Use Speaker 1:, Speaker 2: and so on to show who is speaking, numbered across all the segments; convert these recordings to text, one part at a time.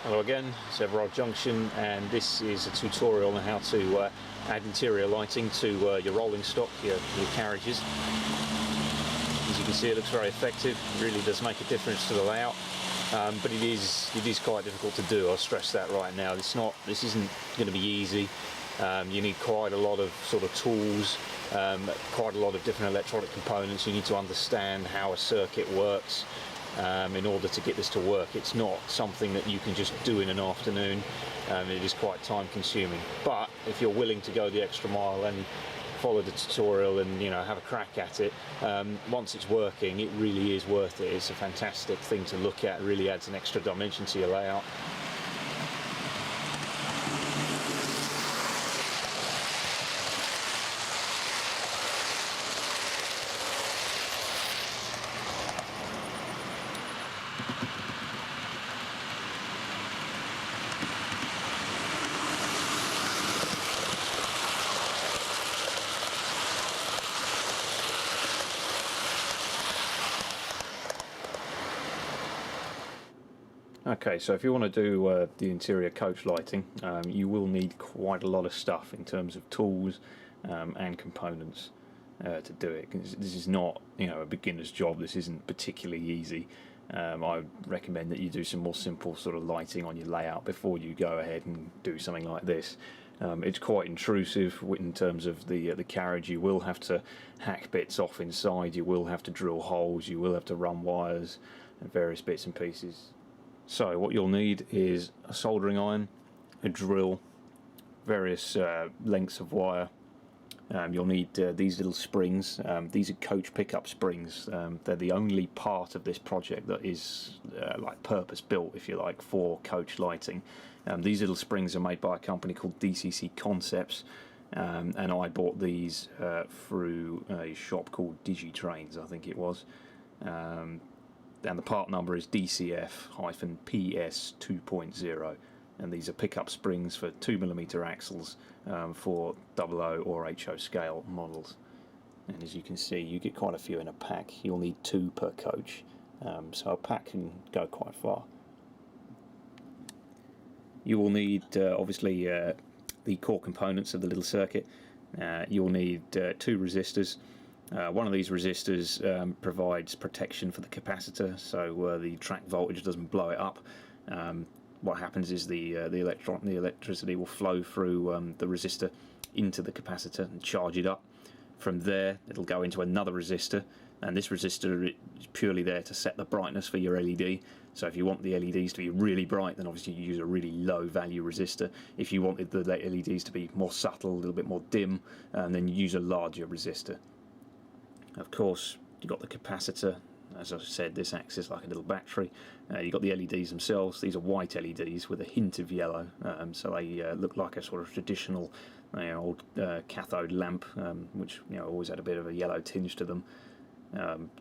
Speaker 1: Hello again, it's Everard Junction, and this is a tutorial on how to add interior lighting to your rolling stock, your carriages. As you can see, it looks very effective. It really does make a difference to the layout, but it is quite difficult to do. I'll stress that right now. This isn't going to be easy. You need quite a lot of sort of tools, quite a lot of different electronic components. You need to understand how a circuit works in order to get this to work. It's not something that you can just do in an afternoon. It is quite time consuming, but if you're willing to go the extra mile and follow the tutorial and have a crack at it, once it's working, it really is worth it. It's a fantastic thing to look at. It really adds an extra dimension to your layout. Okay, so if you want to do the interior coach lighting, you will need quite a lot of stuff in terms of tools and components to do it. This is not, a beginner's job. This isn't particularly easy. I would recommend that you do some more simple sort of lighting on your layout before you go ahead and do something like this. It's quite intrusive in terms of the carriage. You will have to hack bits off inside. You will have to drill holes. You will have to run wires and various bits and pieces. So what you'll need is a soldering iron, a drill, various lengths of wire. You'll need these little springs. These are coach pickup springs. They're the only part of this project that is like purpose built, if you like, for coach lighting. These little springs are made by a company called DCC Concepts, and I bought these through a shop called Digitrains, I think it was. And the part number is DCF-PS 2.0, and these are pickup springs for 2mm axles for 00 or HO scale models. And as you can see, you get quite a few in a pack. You'll need 2 per coach, so a pack can go quite far. You will need obviously the core components of the little circuit. You'll need 2 resistors. One of these resistors provides protection for the capacitor, so the track voltage doesn't blow it up. What happens is the electricity will flow through the resistor into the capacitor and charge it up. From there, it'll go into another resistor, and this resistor is purely there to set the brightness for your LED. So if you want the LEDs to be really bright, then obviously you use a really low value resistor. If you wanted the LEDs to be more subtle, a little bit more dim, then you use a larger resistor. Of course, you've got the capacitor. As I said, this acts as like a little battery. You've got the LEDs themselves. These are white LEDs with a hint of yellow, so they look like a sort of traditional old cathode lamp, which always had a bit of a yellow tinge to them.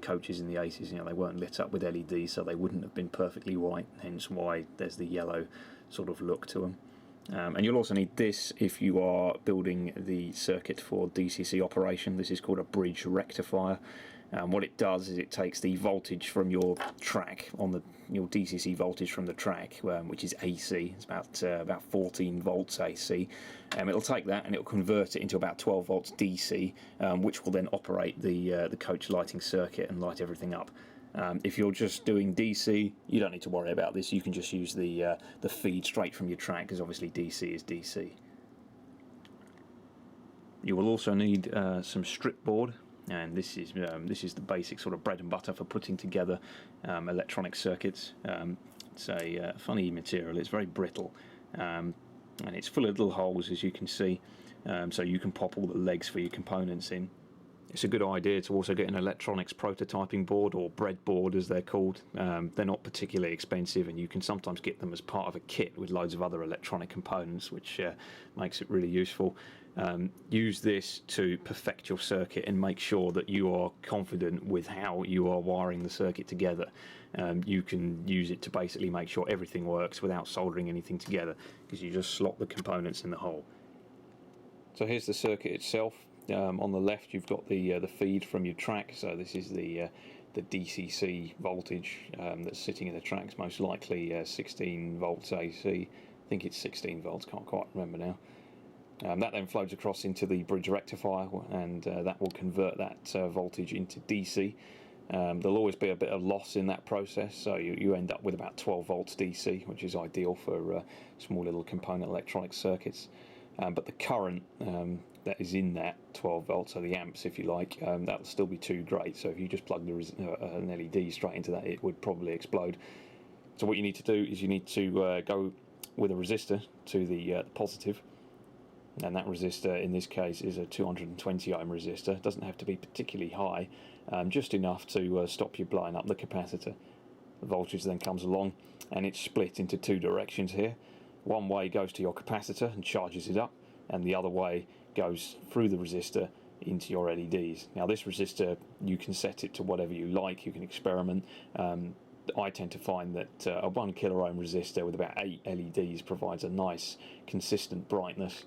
Speaker 1: Coaches in the 80s, they weren't lit up with LEDs, so they wouldn't have been perfectly white, hence why there's the yellow sort of look to them. And you'll also need this if you are building the circuit for DCC operation. This is called a bridge rectifier. What it does is it takes the voltage from your track, your DCC voltage from the track, which is AC. It's about 14 volts AC. It'll take that and it'll convert it into about 12 volts DC, which will then operate the coach lighting circuit and light everything up. If you're just doing DC, you don't need to worry about this. You can just use the feed straight from your track, because obviously DC is DC. You will also need some strip board, and this is the basic sort of bread and butter for putting together electronic circuits. It's a funny material. It's very brittle, and it's full of little holes, as you can see, so you can pop all the legs for your components in. It's a good idea to also get an electronics prototyping board, or breadboard as they're called. They're not particularly expensive, and you can sometimes get them as part of a kit with loads of other electronic components, which makes it really useful. Use this to perfect your circuit and make sure that you are confident with how you are wiring the circuit together. You can use it to basically make sure everything works without soldering anything together, because you just slot the components in the hole. So here's the circuit itself. On the left you've got the feed from your track, so this is the the DCC voltage that's sitting in the tracks, most likely 16 volts AC. I think it's 16 volts, can't quite remember now. That then flows across into the bridge rectifier, and that will convert that voltage into DC. There'll always be a bit of loss in that process, so you end up with about 12 volts DC, which is ideal for small little component electronic circuits. But the current that is in that 12 volts, so the amps if you like, that'll still be too great. So if you just plug an LED straight into that, it would probably explode. So what you need to do is you need to go with a resistor to the positive, and that resistor in this case is a 220 ohm resistor. It doesn't have to be particularly high, just enough to stop you blowing up the capacitor. The voltage then comes along and it's split into two directions here. One way goes to your capacitor and charges it up, and the other way goes through the resistor into your LEDs. Now this resistor, you can set it to whatever you like, you can experiment. I tend to find that a 1 kilo ohm resistor with about 8 LEDs provides a nice consistent brightness.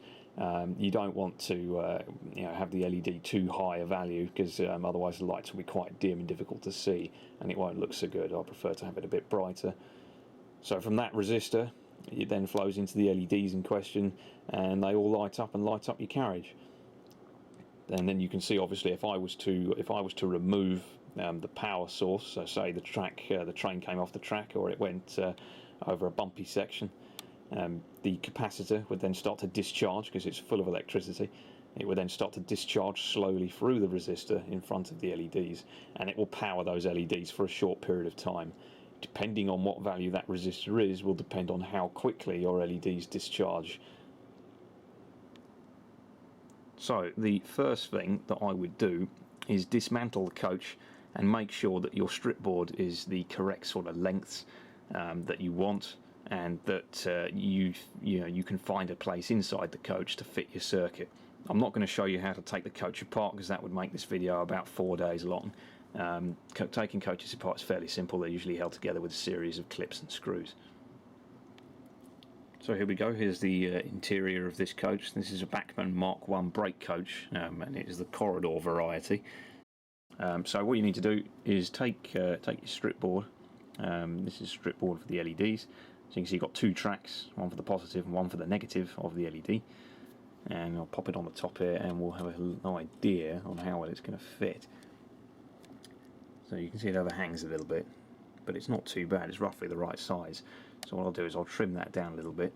Speaker 1: You don't want to have the LED too high a value, because otherwise the lights will be quite dim and difficult to see and it won't look so good. I prefer to have it a bit brighter. So from that resistor it then flows into the LEDs in question, and they all light up and light up your carriage. And then you can see, obviously, if I was to remove the power source, so say the train came off the track, or it went over a bumpy section, the capacitor would then start to discharge because it's full of electricity. It would then start to discharge slowly through the resistor in front of the LEDs, and it will power those LEDs for a short period of time. Depending on what value that resistor is will depend on how quickly your LEDs discharge. So the first thing that I would do is dismantle the coach and make sure that your strip board is the correct sort of lengths that you want, and that you can find a place inside the coach to fit your circuit. I'm not going to show you how to take the coach apart, because that would make this video about 4 days long. Taking coaches apart is fairly simple. They're usually held together with a series of clips and screws. So here we go. Here's the interior of this coach. This is a Bachmann Mark 1 brake coach, and it is the corridor variety. So what you need to do is take your strip board. This is strip board for the LEDs. So you can see you've got two tracks, one for the positive and one for the negative of the LED. And I'll pop it on the top here, and we'll have an idea on how well it's going to fit. So you can see it overhangs a little bit, but it's not too bad. It's roughly the right size. So what I'll do is I'll trim that down a little bit,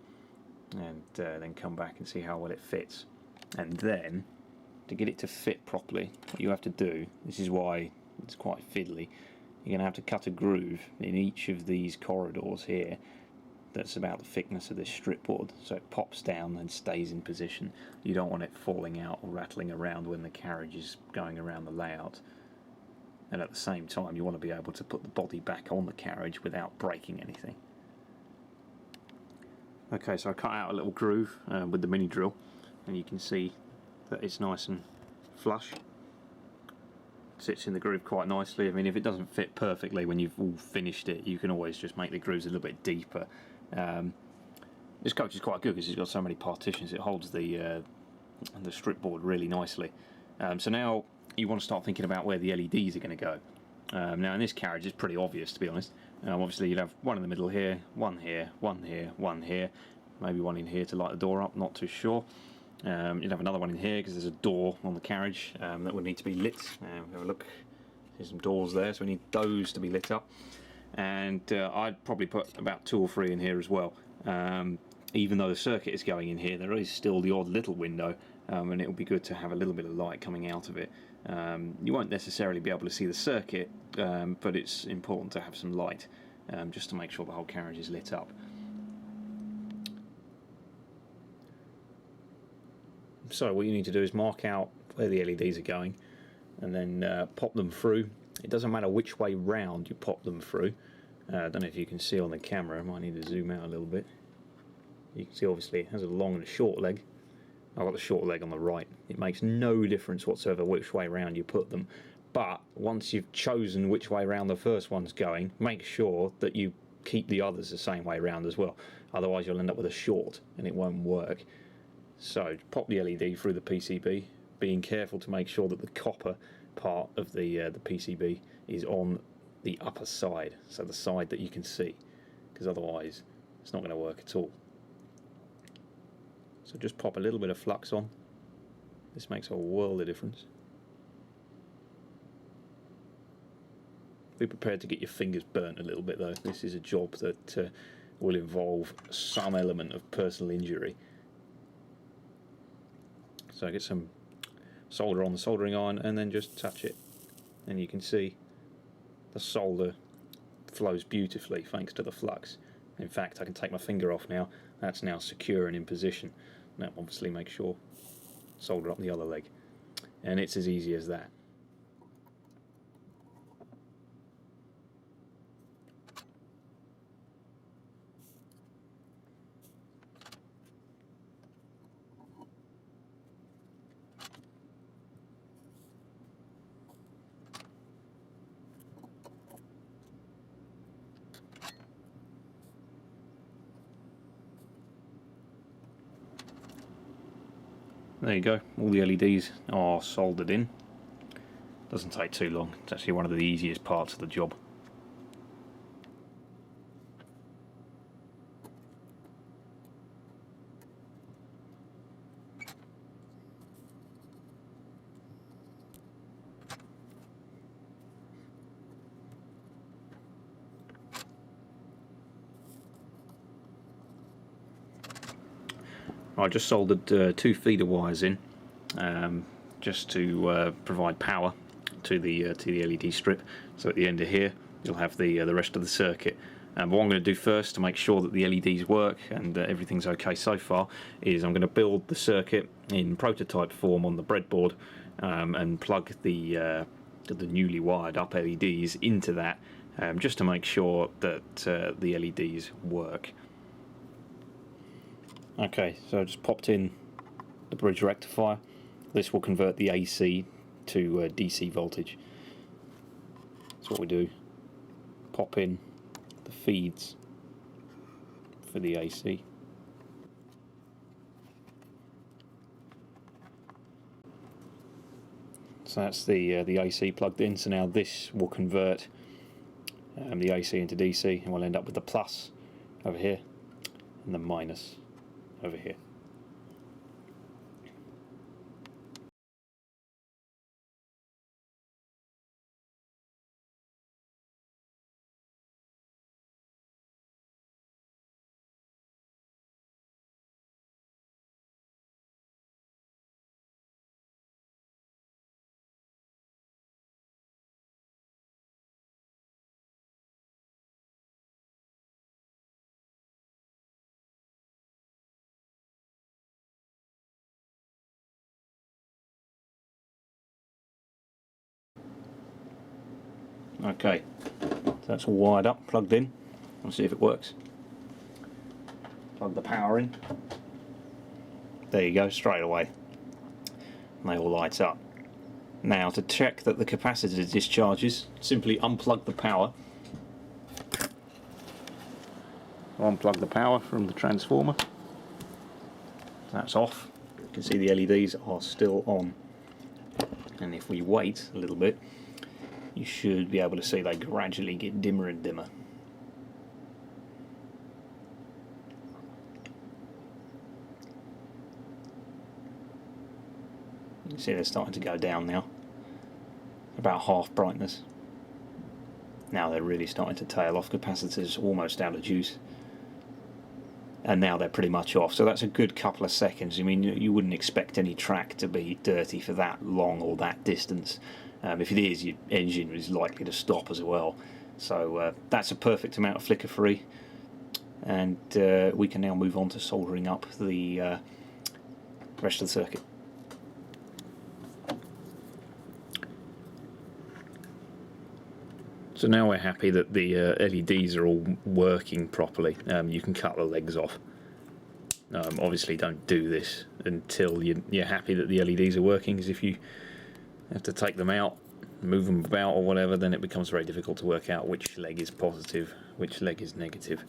Speaker 1: and then come back and see how well it fits. And then, to get it to fit properly, what you have to do, this is why it's quite fiddly, you're going to have to cut a groove in each of these corridors here that's about the thickness of this strip board, so it pops down and stays in position. You don't want it falling out or rattling around when the carriage is going around the layout. And at the same time you want to be able to put the body back on the carriage without breaking anything. Okay, so I cut out a little groove with the mini drill, and you can see that it's nice and flush. Sits in the groove quite nicely. I mean, if it doesn't fit perfectly when you've all finished it, you can always just make the grooves a little bit deeper. This coach is quite good because it's got so many partitions. It holds the strip board really nicely. So now you want to start thinking about where the LEDs are going to go. Now in this carriage it's pretty obvious, to be honest. Obviously you'll have one in the middle here, one here, one here, one here, maybe one in here to light the door up, not too sure. You'll have another one in here because there's a door on the carriage that would need to be lit. Have a look, there's some doors there, so we need those to be lit up. And I'd probably put about 2 or 3 in here as well. Even though the circuit is going in here, there is still the odd little window, and it will be good to have a little bit of light coming out of it. You won't necessarily be able to see the circuit, but it's important to have some light, just to make sure the whole carriage is lit up. So what you need to do is mark out where the LEDs are going, and then pop them through. It doesn't matter which way round you pop them through. I don't know if you can see on the camera, I might need to zoom out a little bit. You can see obviously it has a long and a short leg. I've got the short leg on the right. It makes no difference whatsoever which way round you put them, but once you've chosen which way round the first one's going, make sure that you keep the others the same way round as well, otherwise you'll end up with a short and it won't work. So pop the LED through the PCB, being careful to make sure that the copper part of the PCB is on the upper side, so the side that you can see, because otherwise it's not going to work at all. So just pop a little bit of flux on. This makes a world of difference. Be prepared to get your fingers burnt a little bit though. This is a job that will involve some element of personal injury. So get some solder on the soldering iron and then just touch it, and you can see the solder flows beautifully thanks to the flux. In fact, I can take my finger off now. That's now secure and in position. Now obviously make sure solder up the other leg, and it's as easy as that. There you go, all the LEDs are soldered in. Doesn't take too long, it's actually one of the easiest parts of the job. I just soldered 2 feeder wires in, just to provide power to the LED strip. So at the end of here, you'll have the rest of the circuit. But what I'm going to do first to make sure that the LEDs work and everything's okay so far is I'm going to build the circuit in prototype form on the breadboard and plug the newly wired up LEDs into that, just to make sure that the LEDs work. Okay, so I just popped in the bridge rectifier. This will convert the AC to DC voltage. That's what we do. Pop in the feeds for the AC. So that's the AC plugged in. So now this will convert the AC into DC, and we'll end up with the plus over here and the minus over here. Okay, so that's all wired up, plugged in. Let's see if it works. Plug the power in. There you go, straight away. And they all light up. Now to check that the capacitor discharges, simply unplug the power. Unplug the power from the transformer. That's off. You can see the LEDs are still on. And if we wait a little bit, you should be able to see they gradually get dimmer and dimmer. You can see they're starting to go down now, about half brightness. Now they're really starting to tail off. Capacitor's almost out of juice, and now they're pretty much off. So that's a good couple of seconds. I mean, you wouldn't expect any track to be dirty for that long or that distance. If it is, your engine is likely to stop as well. So that's a perfect amount of flicker free, and we can now move on to soldering up the rest of the circuit. So now we're happy that the LEDs are all working properly. You can cut the legs off. Obviously don't do this until you're happy that the LEDs are working, because if you have to take them out, move them about or whatever, then it becomes very difficult to work out which leg is positive, which leg is negative.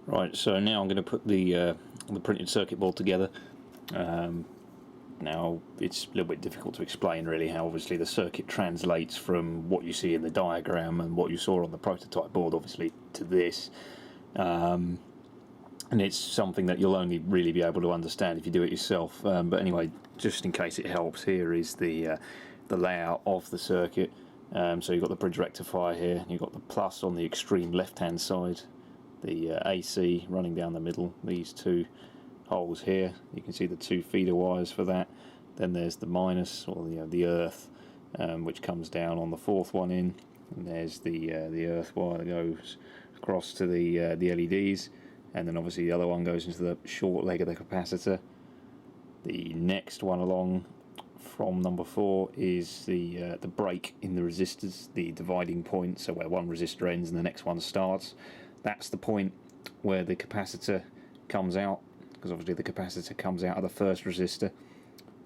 Speaker 1: Right, so now I'm going to put the printed circuit board together. Now, it's a little bit difficult to explain really how obviously the circuit translates from what you see in the diagram and what you saw on the prototype board obviously to this, and it's something that you'll only really be able to understand if you do it yourself, but anyway, just in case it helps, here is the layout of the circuit. So you've got the bridge rectifier here, you've got the plus on the extreme left hand side, the AC running down the middle, these two holes here, you can see the two feeder wires for that. Then there's the minus, or the earth, which comes down on the fourth one in, and there's the earth wire that goes across to the LEDs, and then obviously the other one goes into the short leg of the capacitor. The next one along from number 4 is the break in the resistors, the dividing point, so where one resistor ends and the next one starts. That's the point where the capacitor comes out, because obviously the capacitor comes out of the first resistor,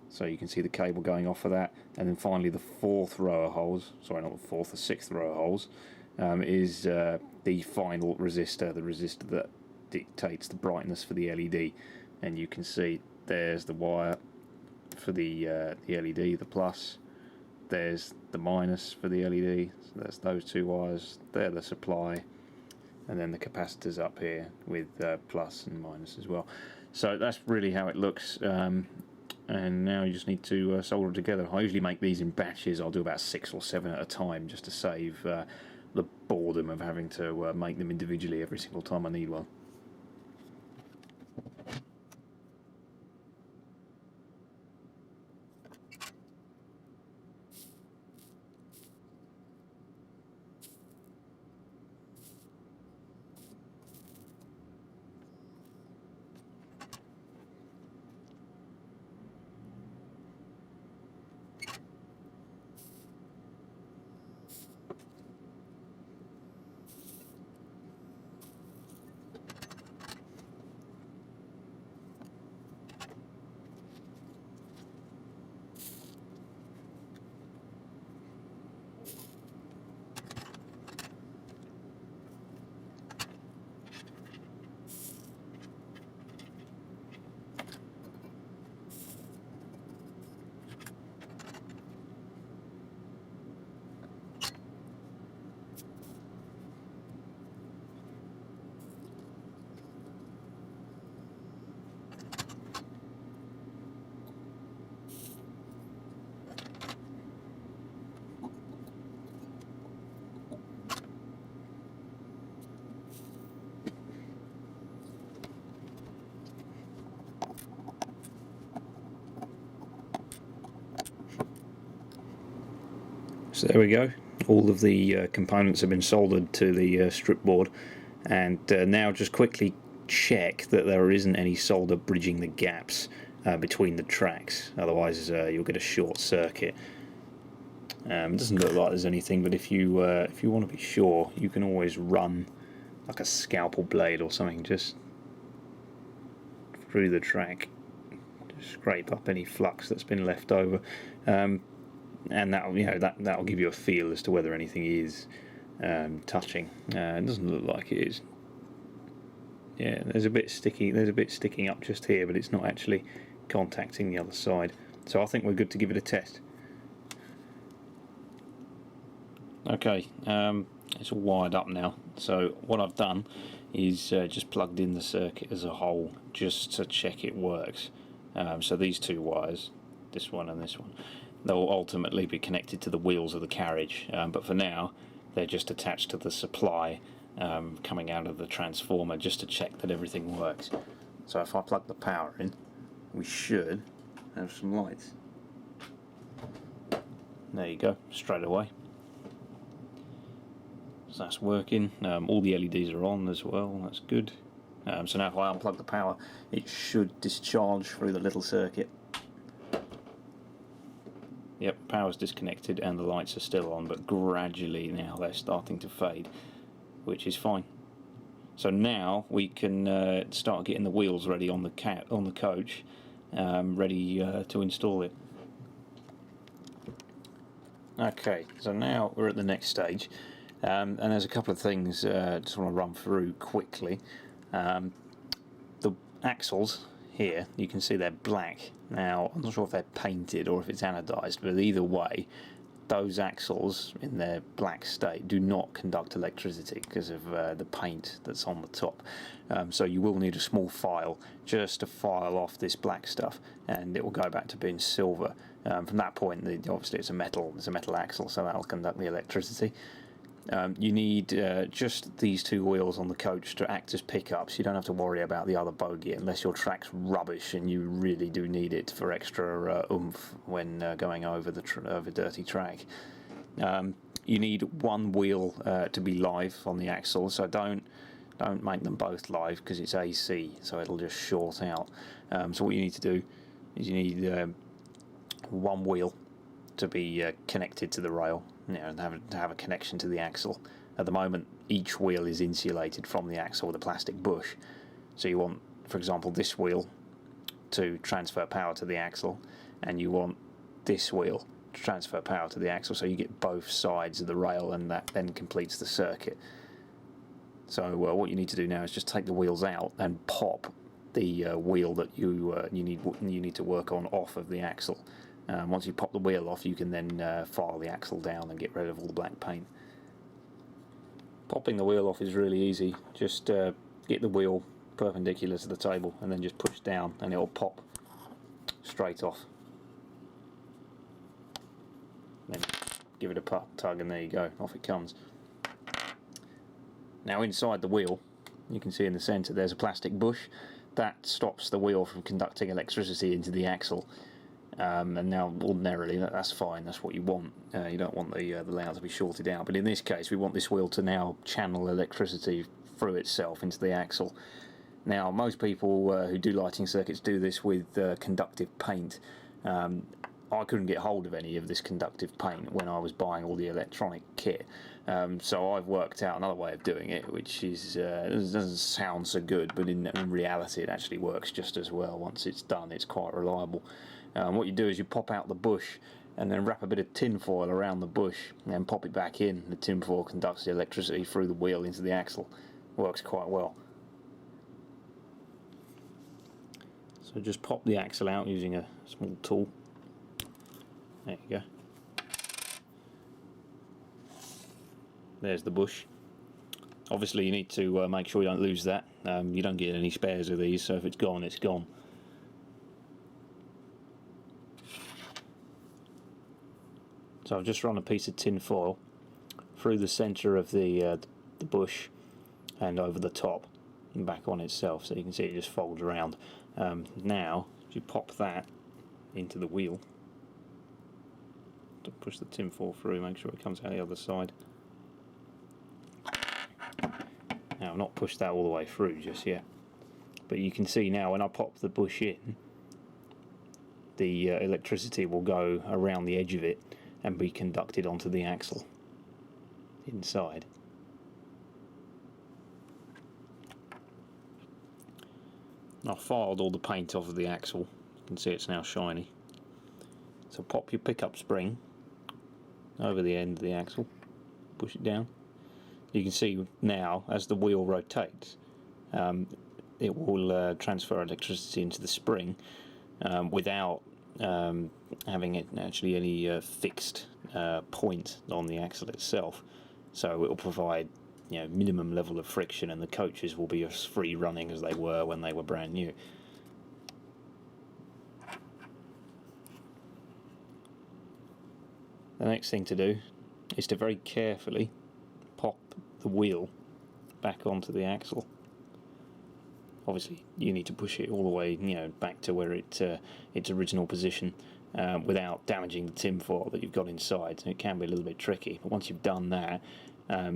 Speaker 1: so you can see the cable going off of that. And then finally the fourth row of holes, sorry, not the fourth, the sixth row of holes, is the final resistor, the resistor that dictates the brightness for the LED. And you can see there's the wire for the LED, the plus, there's the minus for the LED, so that's those two wires, they're the supply, and then the capacitors up here with plus and minus as well. So that's really how it looks, and now you just need to solder it together. I usually make these in batches. I'll do about 6 or 7 at a time just to save the boredom of having to make them individually every single time I need one. So there we go, all of the components have been soldered to the strip board, and now just quickly check that there isn't any solder bridging the gaps between the tracks, otherwise you'll get a short circuit. It doesn't look like there's anything, but if you want to be sure, you can always run like a scalpel blade or something just through the track to scrape up any flux that's been left over. And that'll give you a feel as to whether anything is touching. It doesn't look like it is. Yeah, there's a bit sticky. There's a bit sticking up just here, but it's not actually contacting the other side. So I think we're good to give it a test. Okay, it's all wired up now. So what I've done is just plugged in the circuit as a whole, just to check it works. So these two wires, this one and this one, they'll ultimately be connected to the wheels of the carriage, but for now they're just attached to the supply coming out of the transformer, just to check that everything works. So if I plug the power in, we should have some lights. There you go, straight away. So that's working. All the LEDs are on as well, that's good. So now if I unplug the power, it should discharge through the little circuit. Yep, power's disconnected and the lights are still on, but gradually now they're starting to fade, which is fine. So now we can start getting the wheels ready on the coach, ready to install it. Okay, so now we're at the next stage, and there's a couple of things I just want to run through quickly. The axles here, you can see they're black. Now, I'm not sure if they're painted or if it's anodized, but either way, those axles in their black state do not conduct electricity because of the paint that's on the top. So you will need a small file just to file off this black stuff, and it will go back to being silver. From that point, obviously it's a metal axle, so that'll conduct the electricity. You need just these two wheels on the coach to act as pickups. You don't have to worry about the other bogie unless your track's rubbish and you really do need it for extra oomph when going over over dirty track. You need one wheel to be live on the axle, so don't make them both live because it's AC, so it'll just short out. So what you need to do is you need one wheel to be connected to the rail, and have a connection to the axle. At the moment, each wheel is insulated from the axle with a plastic bush. So you want, for example, this wheel to transfer power to the axle, and you want this wheel to transfer power to the axle, so you get both sides of the rail, and that then completes the circuit. So what you need to do now is just take the wheels out and pop the wheel that you need to work on off of the axle. Once you pop the wheel off, you can then file the axle down and get rid of all the black paint. Popping the wheel off is really easy. Just get the wheel perpendicular to the table and then just push down and it will pop straight off. Then give it a tug and there you go, off it comes. Now inside the wheel, you can see in the centre there's a plastic bush. That stops the wheel from conducting electricity into the axle. And now ordinarily that's fine, that's what you want. You don't want the layout to be shorted out, but in this case we want this wheel to now channel electricity through itself into the axle. Now most people who do lighting circuits do this with conductive paint. I couldn't get hold of any of this conductive paint when I was buying all the electronic kit, so I've worked out another way of doing it, which is doesn't sound so good, but in reality it actually works just as well. Once it's done, it's quite reliable. What you do is you pop out the bush and then wrap a bit of tin foil around the bush and then pop it back in. The tin foil conducts the electricity through the wheel into the axle. Works quite well. So just pop the axle out using a small tool. There you go. There's the bush. Obviously you need to make sure you don't lose that. You don't get any spares of these, so if it's gone, it's gone. So I've just run a piece of tin foil through the centre of the bush and over the top and back on itself, so you can see it just folds around. Now, if you pop that into the wheel, to push the tin foil through, make sure it comes out the other side. Now I've not pushed that all the way through just yet, but you can see now when I pop the bush in, the electricity will go around the edge of it and be conducted onto the axle inside. I've filed all the paint off of the axle. You can see it's now shiny. So pop your pickup spring over the end of the axle, push it down. You can see now as the wheel rotates, it will transfer electricity into the spring without having it actually any fixed point on the axle itself. So it will provide minimum level of friction, and the coaches will be as free running as they were when they were brand new. The next thing to do is to very carefully pop the wheel back onto the axle. Obviously you need to push it all the way back to where its original position without damaging the tin foil that you've got inside. So it can be a little bit tricky, but once you've done that,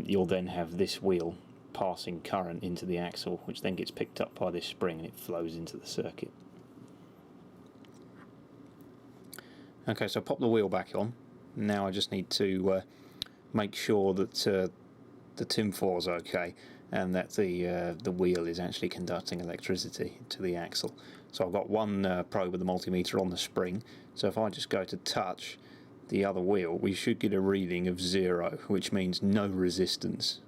Speaker 1: you'll then have this wheel passing current into the axle, which then gets picked up by this spring and it flows into the circuit. Okay, so pop the wheel back on. Now I just need to make sure that the tin foil is okay and that the wheel is actually conducting electricity to the axle. So I've got one probe of the multimeter on the spring, so if I just go to touch the other wheel, we should get a reading of 0, which means no resistance.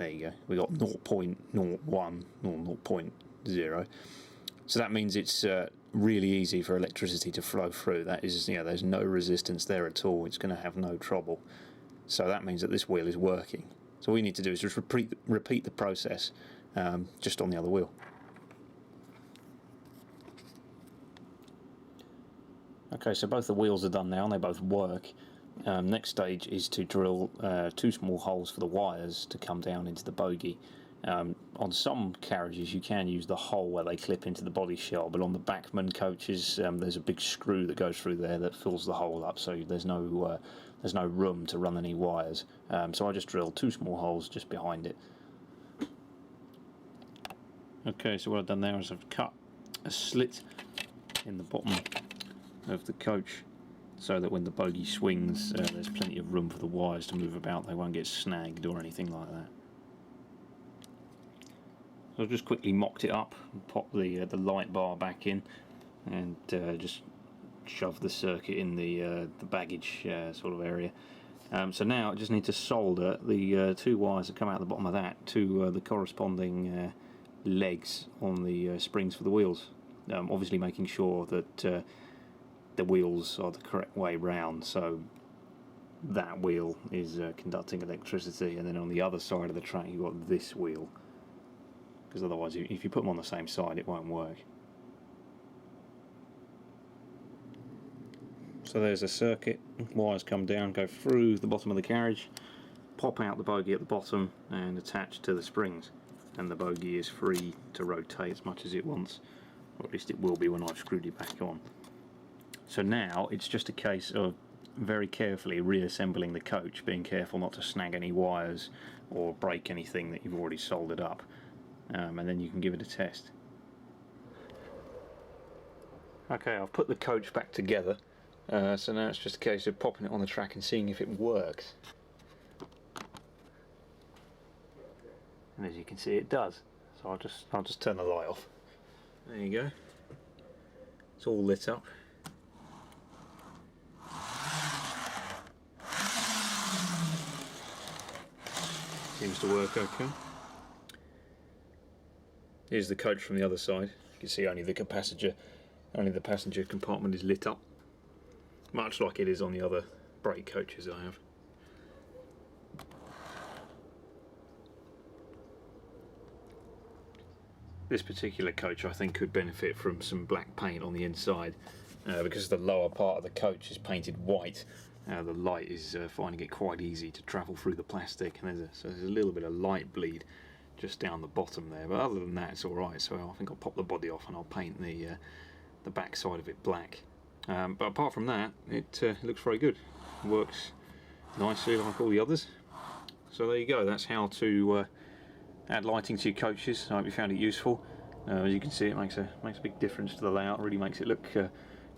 Speaker 1: There you go. We got 0.01 or 0.0. So that means it's really easy for electricity to flow through. That is, there's no resistance there at all. It's going to have no trouble. So that means that this wheel is working. So all we need to do is just repeat the process just on the other wheel. Okay, so both the wheels are done now and they both work. Next stage is to drill 2 small holes for the wires to come down into the bogie. On some carriages you can use the hole where they clip into the body shell, but on the Bachmann coaches there's a big screw that goes through there that fills the hole up, so there's no room to run any wires. So I just drilled 2 small holes just behind it. Okay, so what I've done there is I've cut a slit in the bottom of the coach so that when the bogie swings there's plenty of room for the wires to move about. They won't get snagged or anything like that. So I've just quickly mocked it up and popped the light bar back in, and just shoved the circuit in the baggage sort of area. So now I just need to solder the 2 wires that come out the bottom of that to the corresponding legs on the springs for the wheels. Obviously making sure that the wheels are the correct way round, so that wheel is conducting electricity, and then on the other side of the track you've got this wheel, because otherwise if you put them on the same side it won't work. So there's a circuit, wires come down, go through the bottom of the carriage, pop out the bogie at the bottom and attach to the springs, and the bogie is free to rotate as much as it wants, or at least it will be when I've screwed it back on. So now it's just a case of very carefully reassembling the coach, being careful not to snag any wires or break anything that you've already soldered up, and then you can give it a test. Okay, I've put the coach back together, so now it's just a case of popping it on the track and seeing if it works. And as you can see, it does. So I'll just turn the light off. There you go. It's all lit up. Seems to work okay. Here's the coach from the other side. You can see only the passenger compartment is lit up, much like it is on the other brake coaches I have. This particular coach I think could benefit from some black paint on the inside, because the lower part of the coach is painted white. The light is finding it quite easy to travel through the plastic, and there's a little bit of light bleed just down the bottom there, but other than that it's alright. So I think I'll pop the body off and I'll paint the back side of it black. But apart from that, it looks very good. Works nicely like all the others. So there you go, that's how to add lighting to your coaches. I hope you found it useful. As you can see, it makes a big difference to the layout. It really makes it look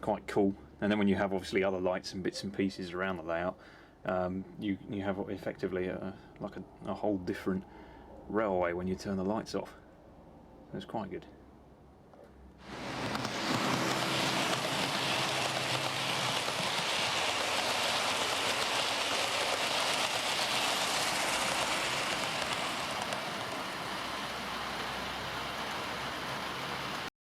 Speaker 1: quite cool. And then when you have obviously other lights and bits and pieces around the layout, you have effectively like a whole different railway when you turn the lights off. It's quite good.